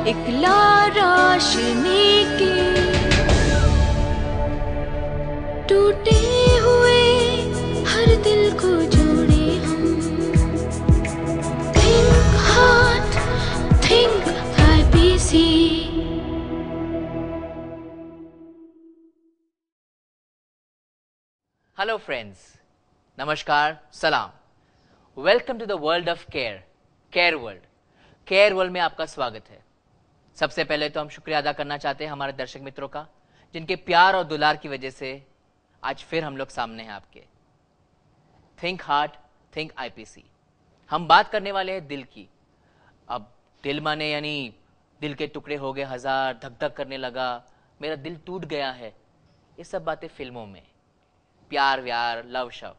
इकला रोशनी की टूटे हुए हर दिल को जोड़े हम। Think heart, think IPC. Hello friends, नमस्कार, सलाम। Welcome to the world of care, care world. Care world में आपका स्वागत है। सबसे पहले तो हम शुक्रिया अदा करना चाहते हैं हमारे दर्शक मित्रों का, जिनके प्यार और दुलार की वजह से आज फिर हम लोग सामने हैं आपके। Think heart, think IPC. हम बात करने वाले हैं दिल की। अब दिल माने यानी दिल के टुकड़े हो गए हजार, धक धक करने लगा, मेरा दिल टूट गया है, ये सब बातें फिल्मों में, प्यार व्यार, लव शव।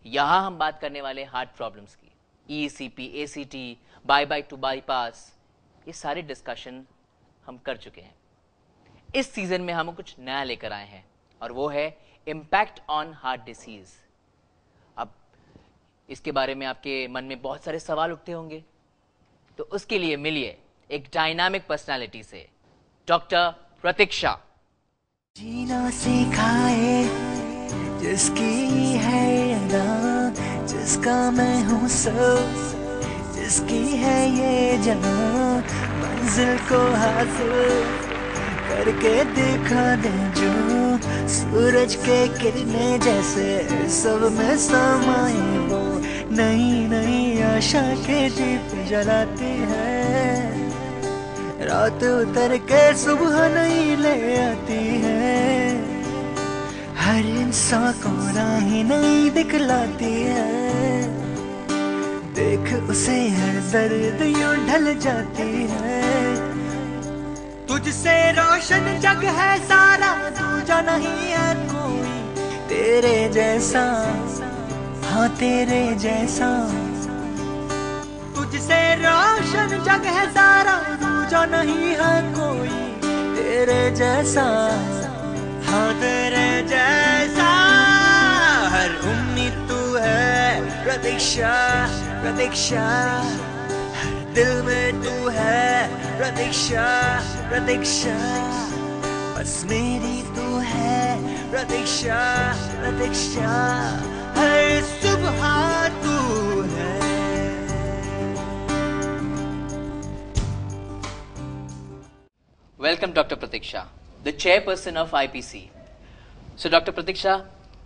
यहां हम बात करने वाले हार्ट प्रॉब्लम्स की। ECP, ACT, bye bye to bypass, ये सारे डिस्कशन हम कर चुके हैं। इस सीजन में हम कुछ नया लेकर आए हैं और वो है इम्पैक्ट ऑन हार्ट डिसीज। अब इसके बारे में आपके मन में बहुत सारे सवाल उठते होंगे, तो उसके लिए मिलिए एक डायनामिक पर्सनालिटी से, डॉक्टर प्रतीक्षा। जीना सिखाए जिसकी है अदा, जिसका मैं हूँ सब, जिसकी है ये जहां, मंजिल को हासिल करके दिखा दे जो, सूरज के किरणें जैसे सब में समाए वो, नई नई आशा के दीप जलाती है, रात उतर के सुबह नई ले आती है, हर इंसान को राह नई दिखलाती है, देख उसे हर दर्द यूं ढल जाती है, तुझसे रोशन जग है सारा, दूजा नहीं है कोई तेरे जैसा, हाँ तेरे जैसा, तुझसे रोशन जग है सारा, दूजा नहीं है कोई तेरे जैसा, हाँ तेरे जैसा, हर उम्मीद तू है प्रतीक्षा, प्रतीक्षा, हर दिल में तू है प्रतीक्षा, प्रतीक्षा, बस मेरी तू है प्रतीक्षा, प्रतीक्षा, हर सुबह तू है। Welcome doctor Pratiksha, the chairperson of IPC. So doctor Pratiksha,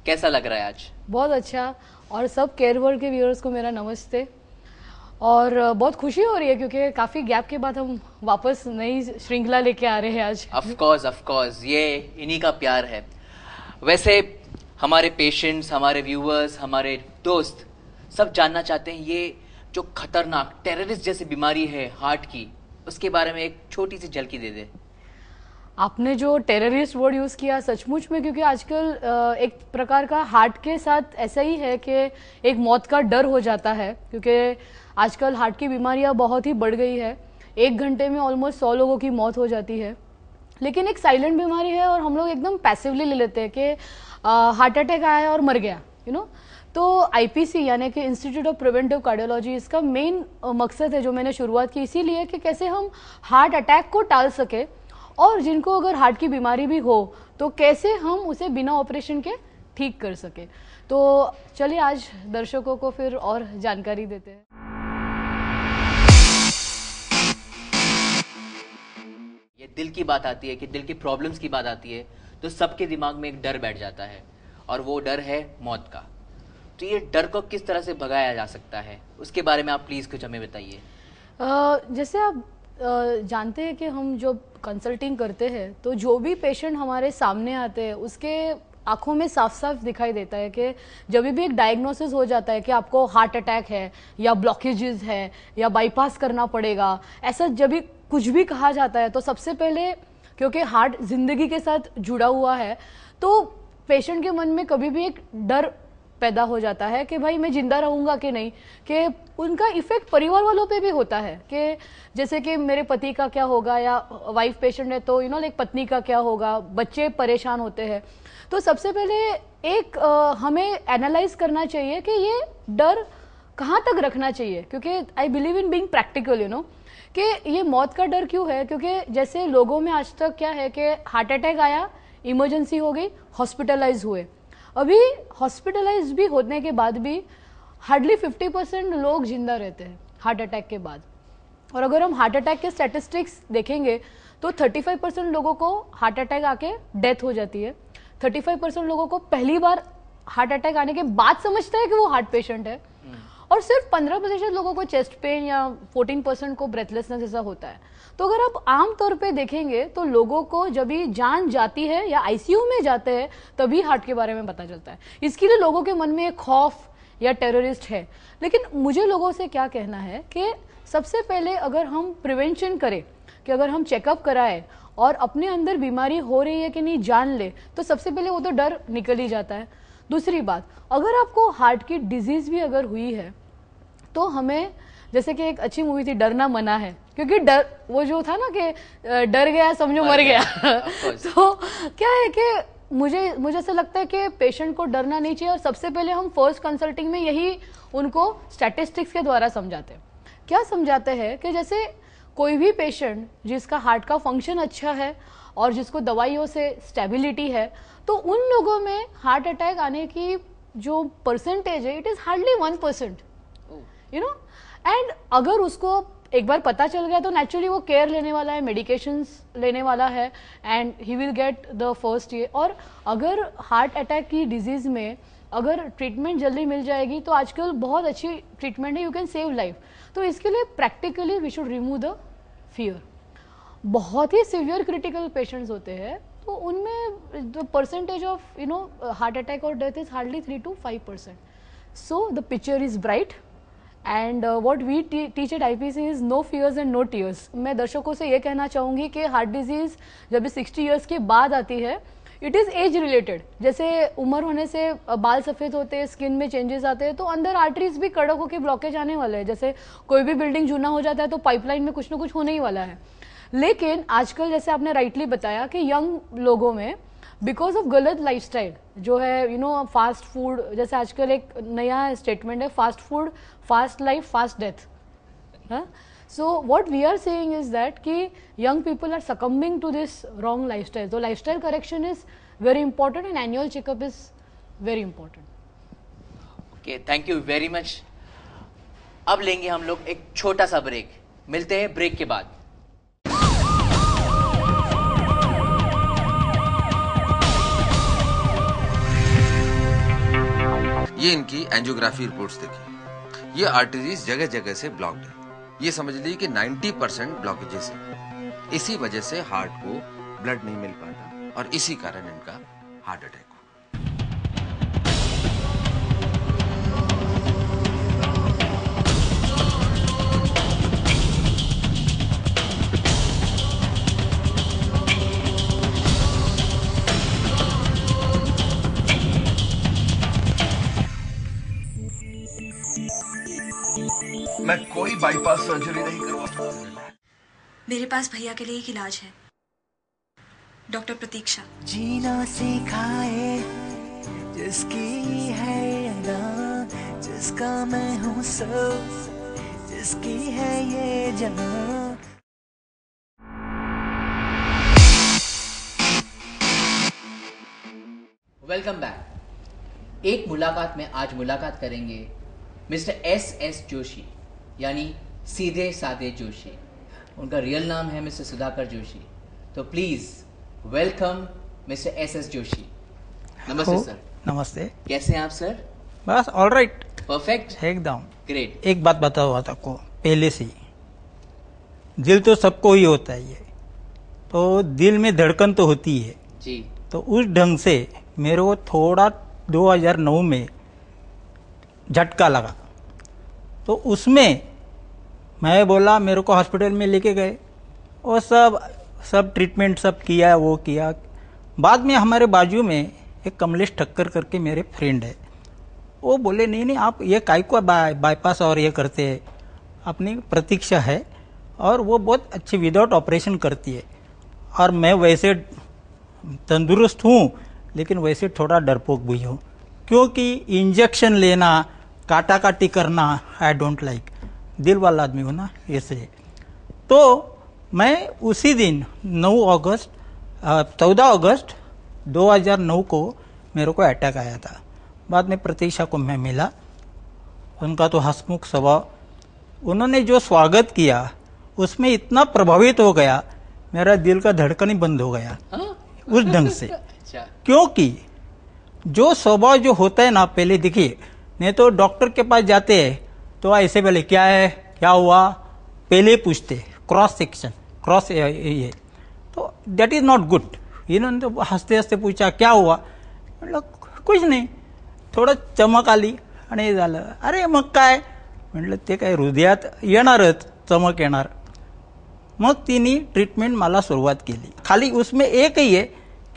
कैसा लग रहा है आज? बहुत अच्छा। और सब केयर वर्ल्ड के व्यूअर्स को मेरा नमस्ते। और बहुत खुशी हो रही है क्योंकि काफ़ी गैप के बाद हम वापस नई श्रृंखला लेके आ रहे हैं आज। ऑफ कोर्स, ये इन्हीं का प्यार है। वैसे हमारे पेशेंट्स, हमारे व्यूअर्स, हमारे दोस्त सब जानना चाहते हैं ये जो खतरनाक टेररिस्ट जैसी बीमारी है हार्ट की, उसके बारे में एक छोटी सी झलकी दे दे। आपने जो टेररिस्ट वर्ड यूज़ किया, सचमुच में, क्योंकि आजकल एक प्रकार का हार्ट के साथ ऐसा ही है कि एक मौत का डर हो जाता है, क्योंकि आजकल हार्ट की बीमारियां बहुत ही बढ़ गई है। एक घंटे में ऑलमोस्ट 100 लोगों की मौत हो जाती है, लेकिन एक साइलेंट बीमारी है और हम लोग एकदम पैसिवली ले लेते हैं कि हार्ट अटैक आया और मर गया, तो आईपीसी यानी कि इंस्टीट्यूट ऑफ प्रिवेंटिव कार्डियोलॉजी, इसका मेन मकसद है जो मैंने शुरुआत की इसीलिए कि कैसे हम हार्ट अटैक को टाल सके, और जिनको अगर हार्ट की बीमारी भी हो तो कैसे हम उसे बिना ऑपरेशन के ठीक कर सके। तो चलिए आज दर्शकों को फिर और जानकारी देते हैं। ये दिल की बात आती है कि दिल की प्रॉब्लम्स की बात आती है तो सबके दिमाग में एक डर बैठ जाता है, और वो डर है मौत का। तो ये डर को किस तरह से भगाया जा सकता है, उसके बारे में आप प्लीज कुछ हमें बताइए। जैसे आप जानते हैं कि हम जो कंसल्टिंग करते हैं तो जो भी पेशेंट हमारे सामने आते हैं उसके आंखों में साफ साफ दिखाई देता है कि जब भी एक डायग्नोसिस हो जाता है कि आपको हार्ट अटैक है या ब्लॉकेजेस है या बाईपास करना पड़ेगा, ऐसा जब भी कुछ भी कहा जाता है तो सबसे पहले, क्योंकि हार्ट जिंदगी के साथ जुड़ा हुआ है, तो पेशेंट के मन में कभी भी एक डर पैदा हो जाता है कि भाई मैं जिंदा रहूंगा कि नहीं, कि उनका इफेक्ट परिवार वालों पे भी होता है कि जैसे कि मेरे पति का क्या होगा, या वाइफ पेशेंट है तो लाइक पत्नी का क्या होगा, बच्चे परेशान होते हैं। तो सबसे पहले एक हमें एनालाइज करना चाहिए कि ये डर कहाँ तक रखना चाहिए, क्योंकि I believe in being practical, कि ये मौत का डर क्यों है, क्योंकि जैसे लोगों में आज तक क्या है कि हार्ट अटैक आया, इमरजेंसी हो गई, हॉस्पिटलाइज हुए। अभी हॉस्पिटलाइज भी होने के बाद भी हार्डली 50% लोग जिंदा रहते हैं हार्ट अटैक के बाद। और अगर हम हार्ट अटैक के स्टैटिस्टिक्स देखेंगे तो 35% लोगों को हार्ट अटैक आके डेथ हो जाती है। 35% लोगों को पहली बार हार्ट अटैक आने के बाद समझता है कि वो हार्ट पेशेंट है, और सिर्फ 15% लोगों को चेस्ट पेन या 14% को ब्रेथलेसनेस ऐसा होता है। तो अगर आप आम तौर पे देखेंगे तो लोगों को जब भी जान जाती है या आईसीयू में जाते हैं तभी हार्ट के बारे में पता चलता है। इसके लिए लोगों के मन में एक खौफ या टेररिस्ट है। लेकिन मुझे लोगों से क्या कहना है कि सबसे पहले अगर हम प्रिवेंशन करें, कि अगर हम चेकअप कराएं और अपने अंदर बीमारी हो रही है कि नहीं जान ले, तो सबसे पहले वो तो डर निकल ही जाता है। दूसरी बात, अगर आपको हार्ट की डिजीज भी अगर हुई है तो हमें, जैसे कि एक अच्छी मूवी थी डरना मना है, क्योंकि डर वो जो था ना कि डर गया समझो मर गया तो क्या है कि मुझे ऐसा लगता है कि पेशेंट को डरना नहीं चाहिए। और सबसे पहले हम फर्स्ट कंसल्टिंग में यही उनको स्टैटिस्टिक्स के द्वारा समझाते हैं। क्या समझाते हैं कि जैसे कोई भी पेशेंट जिसका हार्ट का फंक्शन अच्छा है और जिसको दवाइयों से स्टेबिलिटी है, तो उन लोगों में हार्ट अटैक आने की जो परसेंटेज है it is hardly 1%, you know. And अगर उसको एक बार पता चल गया तो नेचुरली वो केयर लेने वाला है, मेडिकेशंस लेने वाला है, and he will get the first ये। और अगर हार्ट अटैक की डिजीज में अगर ट्रीटमेंट जल्दी मिल जाएगी तो आजकल बहुत अच्छी ट्रीटमेंट है, यू कैन सेव लाइफ। तो इसके लिए practically we should remove the fear. बहुत ही सिवियर क्रिटिकल पेशेंट्स होते हैं तो उनमें the percentage of heart attack और death is hardly 3 to 5%. So the picture is bright and what we teach at IPC is no fears and no tears. मैं दर्शकों से ये कहना चाहूंगी कि हार्ट डिजीज जब 60 ईयर्स के बाद आती है, इट इज एज रिलेटेड। जैसे उम्र होने से बाल सफेद होते हैं, स्किन में चेंजेस आते हैं, तो अंदर आर्टरीज भी कड़क होकर ब्लॉकेज आने वाले हैं। जैसे कोई भी बिल्डिंग जूना हो जाता है तो पाइपलाइन में कुछ ना कुछ होने ही वाला है। लेकिन आजकल जैसे आपने राइटली बताया कि यंग लोगों में बिकॉज ऑफ गलत लाइफस्टाइल जो है, फास्ट फूड, जैसे आजकल एक नया स्टेटमेंट है fast food fast life fast death. So what we are saying is that कि young people are succumbing to this wrong lifestyle. So lifestyle correction is very important and annual checkup is very important. Okay, thank you very much. अब लेंगे हम लोग एक छोटा सा break. मिलते हैं ब्रेक के बाद। ये इनकी एंजियोग्राफी रिपोर्ट्स देखिए। ये आर्टरीज जगह जगह से ब्लॉक्ड है। ये समझ लीजिए कि 90% ब्लॉकेजेस है। इसी वजह से हार्ट को ब्लड नहीं मिल पाता और इसी कारण इनका हार्ट अटैक हुआ। मैं कोई बाईपास सर्जरी नहीं करवाता। मेरे पास भैया के लिए एक इलाज है, डॉक्टर प्रतीक्षा। जीना सिखाए जिसकी है अदा, जिसका मैं हूँ सब, जिसकी है ये जहां। Welcome back. एक मुलाकात में आज मुलाकात करेंगे मिस्टर एस जोशी, यानी सीधे साधे जोशी। उनका रियल नाम है मिस्टर सुधाकर जोशी। तो please welcome mister S Joshi. नमस्ते सर। नमस्ते। कैसे हैं आप सर? बस ऑल राइट, परफेक्ट, एकदम ग्रेट। एक बात बताओ आपको पहले से ही, दिल तो सबको ही होता है, ये तो दिल में धड़कन तो होती है जी। तो उस ढंग से मेरे को थोड़ा 2009 में झटका लगा, तो उसमें मैं बोला, मेरे को हॉस्पिटल में लेके गए और सब ट्रीटमेंट सब किया, वो किया। बाद में हमारे बाजू में एक कमलेश ठक्कर करके मेरे फ्रेंड है, वो बोले नहीं आप ये काय को बाईपास और ये करते हैं, अपनी प्रतीक्षा है और वो बहुत अच्छी विदाउट ऑपरेशन करती है। और मैं वैसे तंदुरुस्त हूँ लेकिन वैसे थोड़ा डरपोक भी हूँ, क्योंकि इंजेक्शन लेना, काटा काटी करना आई डोंट लाइक। दिल वाला आदमी हो ना, इसलिए। तो मैं उसी दिन 14 अगस्त 2009 को मेरे को अटैक आया था। बाद में प्रतीक्षा को मैं मिला, उनका तो हंसमुख स्वभाव, उन्होंने जो स्वागत किया उसमें इतना प्रभावित हो गया, मेरा दिल का धड़कन ही बंद हो गया उस ढंग से। क्योंकि जो स्वभाव जो होता है ना, पहले देखिए, नहीं तो डॉक्टर के पास जाते हैं तो ऐसे पहले क्या है, क्या हुआ, पहले पूछते, क्रॉस सेक्शन, क्रॉस ये, तो दैट इज नॉट गुड। इन्होंने तो हंसते हंसते पूछा क्या हुआ, मतलब कुछ नहीं, थोडं चमक आली आणि हे झालं। अरे मग काय म्हटलं, ते काय हृदयात येणारच, चमक येणार। मग तिने ट्रीटमेंट मला सुरुवात केली। खाली उसमें एक ही है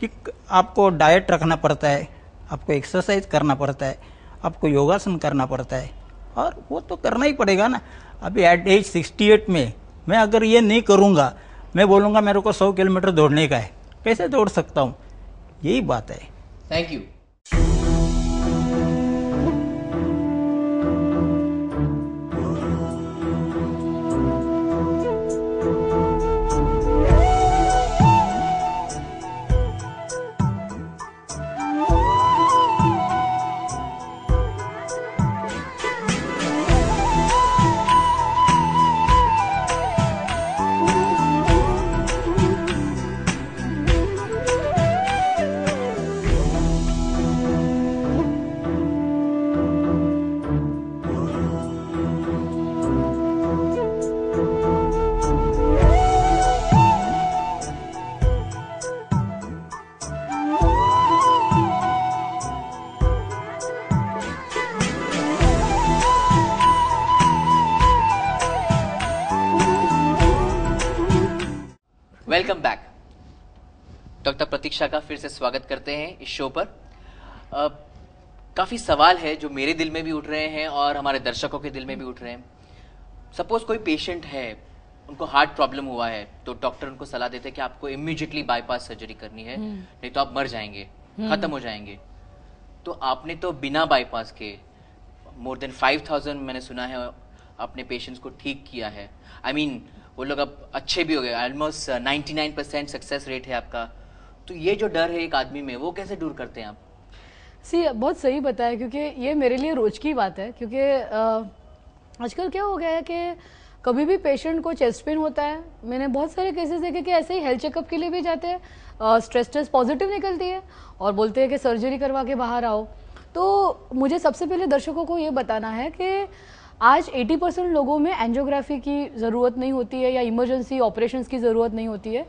कि आपको डाइट रखना पड़ता है, आपको एक्सरसाइज करना पड़ता है, आपको योगासन करना पड़ता है, और वो तो करना ही पड़ेगा ना। अभी एट एज 68 में मैं अगर ये नहीं करूँगा, मैं बोलूँगा मेरे को 100 किलोमीटर दौड़ने का है, कैसे दौड़ सकता हूँ? यही बात है। Thank you. Welcome back. Doctor Pratiksha का फिर से स्वागत करते हैं इस शो पर। काफ़ी सवाल है जो मेरे दिल में भी उठ रहे हैं और हमारे दर्शकों के दिल में भी उठ रहे हैं। सपोज कोई पेशेंट है, उनको हार्ट प्रॉब्लम हुआ है, तो डॉक्टर उनको सलाह देते हैं कि आपको इमीडिएटली बाईपास सर्जरी करनी है, नहीं तो आप मर जाएंगे, खत्म हो जाएंगे। तो आपने तो बिना बाईपास के मोर देन 5000 मैंने सुना है अपने पेशेंट्स को ठीक किया है। आई मीन वो लोग अब अच्छे भी हो गए, ऑलमोस्ट 99% सक्सेस रेट है आपका। तो ये जो डर है एक आदमी में, वो कैसे दूर करते हैं आप? बहुत सही बताया, क्योंकि ये मेरे लिए रोज की बात है। क्योंकि आजकल क्या हो गया है कि कभी भी पेशेंट को चेस्ट पेन होता है, मैंने बहुत सारे केसेस देखे कि ऐसे ही हेल्थ चेकअप के लिए भी जाते हैं, स्ट्रेस टेस्ट पॉजिटिव निकलती है और बोलते हैं कि सर्जरी करवा के बाहर आओ। तो मुझे सबसे पहले दर्शकों को ये बताना है कि आज 80% लोगों में एंजियोग्राफी की ज़रूरत नहीं होती है या इमरजेंसी ऑपरेशंस की ज़रूरत नहीं होती है।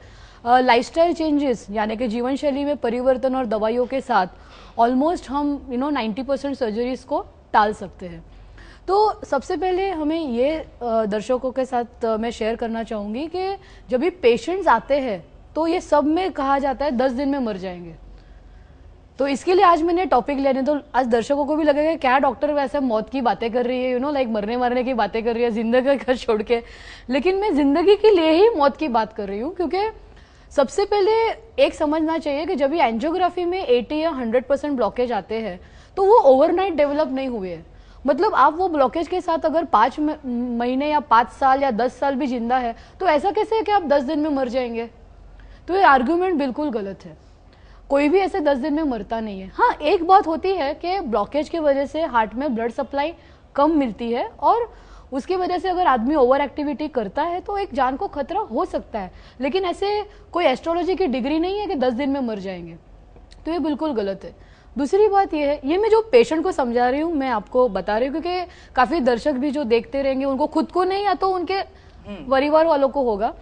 लाइफस्टाइल चेंजेस यानी कि जीवन शैली में परिवर्तन और दवाइयों के साथ ऑलमोस्ट हम 90% सर्जरीज को टाल सकते हैं। तो सबसे पहले हमें ये दर्शकों के साथ मैं शेयर करना चाहूँगी कि जब भी पेशेंट्स आते हैं तो ये सब में कहा जाता है 10 दिन में मर जाएंगे। तो इसके लिए आज मैंने टॉपिक लेने, तो आज दर्शकों को भी लगेगा क्या डॉक्टर वैसे मौत की बातें कर रही है, लाइक मरने मारने की बातें कर रही है जिंदगी का छोड़ के। लेकिन मैं जिंदगी के लिए ही मौत की बात कर रही हूँ, क्योंकि सबसे पहले एक समझना चाहिए कि जब भी एंजियोग्राफी में 80 या 100% ब्लॉकेज आते हैं तो वो ओवरनाइट डेवलप नहीं हुए हैं। मतलब आप वो ब्लॉकेज के साथ अगर 5 महीने या 5 साल या 10 साल भी जिंदा है, तो ऐसा कैसे है कि आप 10 दिन में मर जाएंगे? तो ये आर्ग्यूमेंट बिल्कुल गलत है। कोई भी ऐसे 10 दिन में मरता नहीं है। हाँ, एक बात होती है कि ब्लॉकेज की वजह से हार्ट में ब्लड सप्लाई कम मिलती है और उसकी वजह से अगर आदमी ओवर एक्टिविटी करता है तो एक जान को खतरा हो सकता है। लेकिन ऐसे कोई एस्ट्रोलॉजी की डिग्री नहीं है कि 10 दिन में मर जाएंगे, तो ये बिल्कुल गलत है। दूसरी बात ये है, ये मैं जो पेशेंट को समझा रही हूँ, मैं आपको बता रही हूँ क्योंकि काफ़ी दर्शक भी जो देखते रहेंगे उनको खुद को नहीं या तो उनके परिवार वालों को होगा।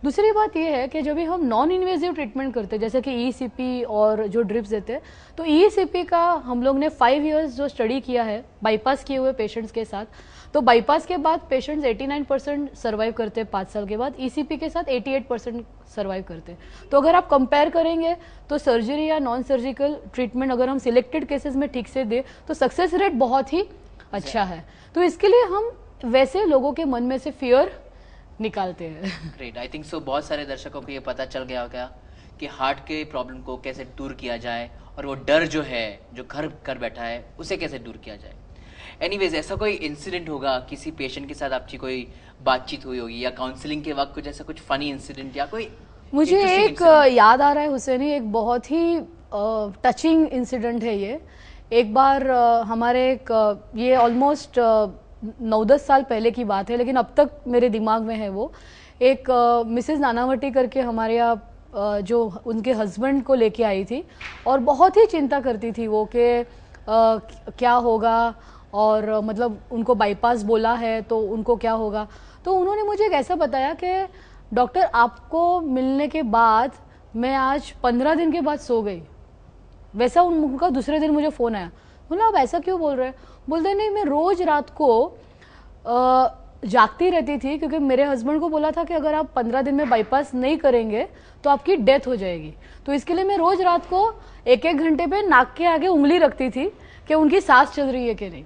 दूसरी बात यह है कि जब भी हम नॉन इन्वेजिव ट्रीटमेंट करते हैं जैसे कि ईसीपी और जो ड्रिप्स देते हैं, तो ईसीपी का हम लोग ने 5 इयर्स जो स्टडी किया है बाईपास किए हुए पेशेंट्स के साथ, तो बाईपास के बाद पेशेंट्स 89% सर्वाइव करते हैं 5 साल के बाद, ईसीपी के साथ 88% सर्वाइव करते हैं। तो अगर आप कंपेयर करेंगे तो सर्जरी या नॉन सर्जिकल ट्रीटमेंट अगर हम सिलेक्टेड केसेस में ठीक से दें तो सक्सेस रेट बहुत ही अच्छा है। तो इसके लिए हम वैसे लोगों के मन में से फियर निकालते हैं। ग्रेट, आई थिंक सो बहुत सारे दर्शकों को ये पता चल गया होगा कि हार्ट के प्रॉब्लम को कैसे दूर किया जाए और वो डर जो है जो घर कर बैठा है उसे कैसे दूर किया जाए। एनीवेज, ऐसा कोई इंसिडेंट होगा, किसी पेशेंट के साथ आपकी कोई बातचीत हुई होगी या काउंसलिंग के वक्त कुछ ऐसा कुछ फनी इंसिडेंट या कोई मुझे interesting एक incident? याद आ रहा है हुसैनी, एक बहुत ही टचिंग इंसिडेंट है ये। एक बार हमारे एक ये ऑलमोस्ट 9-10 साल पहले की बात है, लेकिन अब तक मेरे दिमाग में है वो। एक मिसेस नानावटी करके हमारे यहाँ जो उनके हस्बैंड को लेके आई थी और बहुत ही चिंता करती थी वो कि क्या होगा, और मतलब उनको बाईपास बोला है तो उनको क्या होगा। तो उन्होंने मुझे एक ऐसा बताया कि डॉक्टर आपको मिलने के बाद मैं आज 15 दिन के बाद सो गई। वैसा उनका दूसरे दिन मुझे फ़ोन आया। बोला आप ऐसा क्यों बोल रहे हैं? बोलते नहीं, मैं रोज़ रात को जागती रहती थी क्योंकि मेरे हस्बैंड को बोला था कि अगर आप 15 दिन में बाईपास नहीं करेंगे तो आपकी डेथ हो जाएगी। तो इसके लिए मैं रोज़ रात को 1-1 घंटे पे नाक के आगे उंगली रखती थी कि उनकी सांस चल रही है कि नहीं।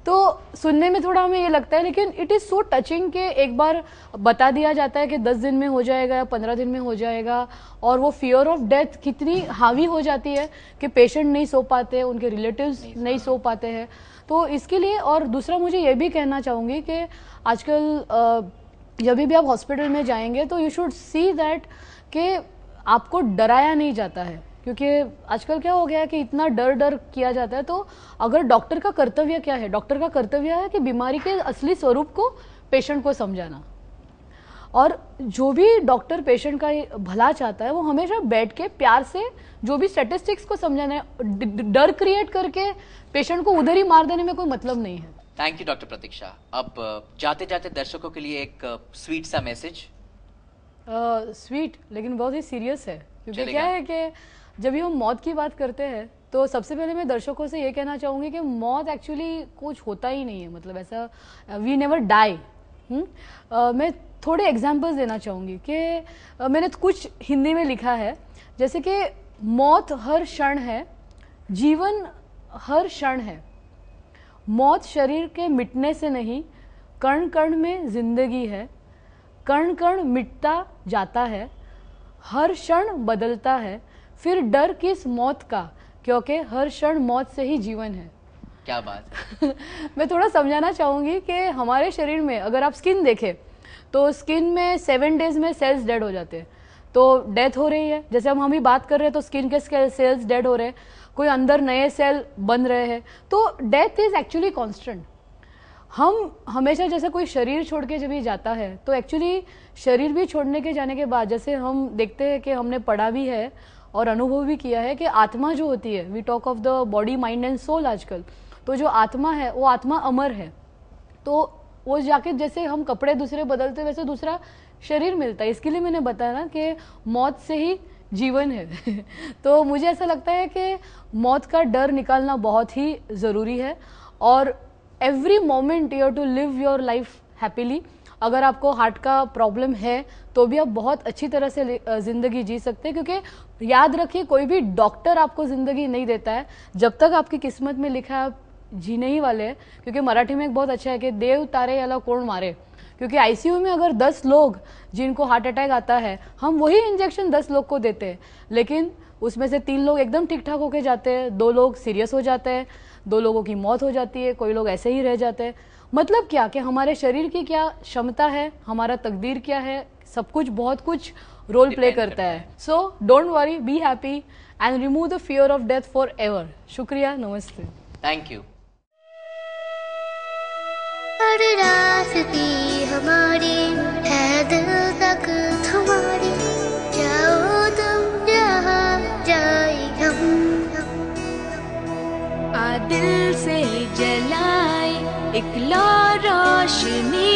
तो सुनने में थोड़ा हमें ये लगता है, लेकिन इट इज़ सो टचिंग कि एक बार बता दिया जाता है कि 10 दिन में हो जाएगा या 15 दिन में हो जाएगा, और वो फियर ऑफ डेथ कितनी हावी हो जाती है कि पेशेंट नहीं सो पाते, उनके रिलेटिव्स नहीं सो पाते हैं। तो इसके लिए, और दूसरा मुझे ये भी कहना चाहूँगी कि आजकल जब भी आप हॉस्पिटल में जाएंगे तो यू शुड सी दैट कि आपको डराया नहीं जाता है, क्योंकि आजकल क्या हो गया है कि इतना डर किया जाता है। तो अगर डॉक्टर का कर्तव्य क्या है? डॉक्टर का कर्तव्य है कि बीमारी के असली स्वरूप को पेशेंट को समझाना, और जो भी डॉक्टर पेशेंट का भला चाहता है वो हमेशा बैठ के प्यार से जो भी स्टैटिस्टिक्स को समझाना है। डर क्रिएट करके पेशेंट को उधर ही मार देने में कोई मतलब नहीं है। थैंक यू डॉक्टर प्रतीक्षा। अब जाते जाते दर्शकों के लिए एक स्वीट सा मैसेज। स्वीट लेकिन बहुत ही सीरियस है, क्योंकि चलेगा। क्या है कि जब भी हम मौत की बात करते हैं तो सबसे पहले मैं दर्शकों से ये कहना चाहूँगी कि मौत एक्चुअली कुछ होता ही नहीं है, मतलब ऐसा वी नेवर डाई। मैं थोड़े एग्जाम्पल्स देना चाहूँगी कि मैंने कुछ हिंदी में लिखा है, जैसे कि मौत हर क्षण है, जीवन हर क्षण है, मौत शरीर के मिटने से नहीं, कण कण में जिंदगी है, कण कण मिटता जाता है, हर क्षण बदलता है, फिर डर किस मौत का, क्योंकि हर क्षण मौत से ही जीवन है। क्या बात है। मैं थोड़ा समझाना चाहूँगी कि हमारे शरीर में अगर आप स्किन देखें तो स्किन में 7 डेज में सेल्स डेड हो जाते हैं, तो डेथ हो रही है। जैसे हम अभी बात कर रहे हैं तो स्किन के सेल्स डेड हो रहे हैं, कोई अंदर नए सेल बन रहे हैं, तो डेथ इज एक्चुअली कांस्टेंट। हम हमेशा जैसे कोई शरीर छोड़ के जब भी जाता है तो एक्चुअली शरीर भी छोड़ने के जाने के बाद जैसे हम देखते हैं कि हमने पढ़ा भी है और अनुभव भी किया है कि आत्मा जो होती है, we talk of the body mind and soul आजकल, तो जो आत्मा है वो आत्मा अमर है। तो वो जाके जैसे हम कपड़े दूसरे बदलते वैसे दूसरा शरीर मिलता है। इसके लिए मैंने बताया ना कि मौत से ही जीवन है। तो मुझे ऐसा लगता है कि मौत का डर निकालना बहुत ही ज़रूरी है, और every moment you have to live your life happily. अगर आपको हार्ट का प्रॉब्लम है तो भी आप बहुत अच्छी तरह से ज़िंदगी जी सकते हैं, क्योंकि याद रखिए कोई भी डॉक्टर आपको ज़िंदगी नहीं देता है जब तक आपकी किस्मत में लिखा है आप जीने ही वाले हैं। क्योंकि मराठी में एक बहुत अच्छा है कि देव तारे याला कोण मारे, क्योंकि आईसीयू में अगर 10 लोग जिनको हार्ट अटैक आता है, हम वही इंजेक्शन 10 लोग को देते हैं, लेकिन उसमें से 3 लोग एकदम ठीक ठाक होके जाते हैं, 2 लोग सीरियस हो जाते हैं, 2 लोगों की मौत हो जाती है, कोई लोग ऐसे ही रह जाते हैं। मतलब क्या कि हमारे शरीर की क्या क्षमता है, हमारा तकदीर क्या है, सब कुछ बहुत कुछ रोल प्ले करता है। So don't worry, be happy and remove the fear of death for ever. शुक्रिया, नमस्ते। Thank you. हर रास्ते हमारे है दिल तक तुम्हारी, जाओ तुम जहाँ जाए हम। आ दिल से जलाए एक ला रोशनी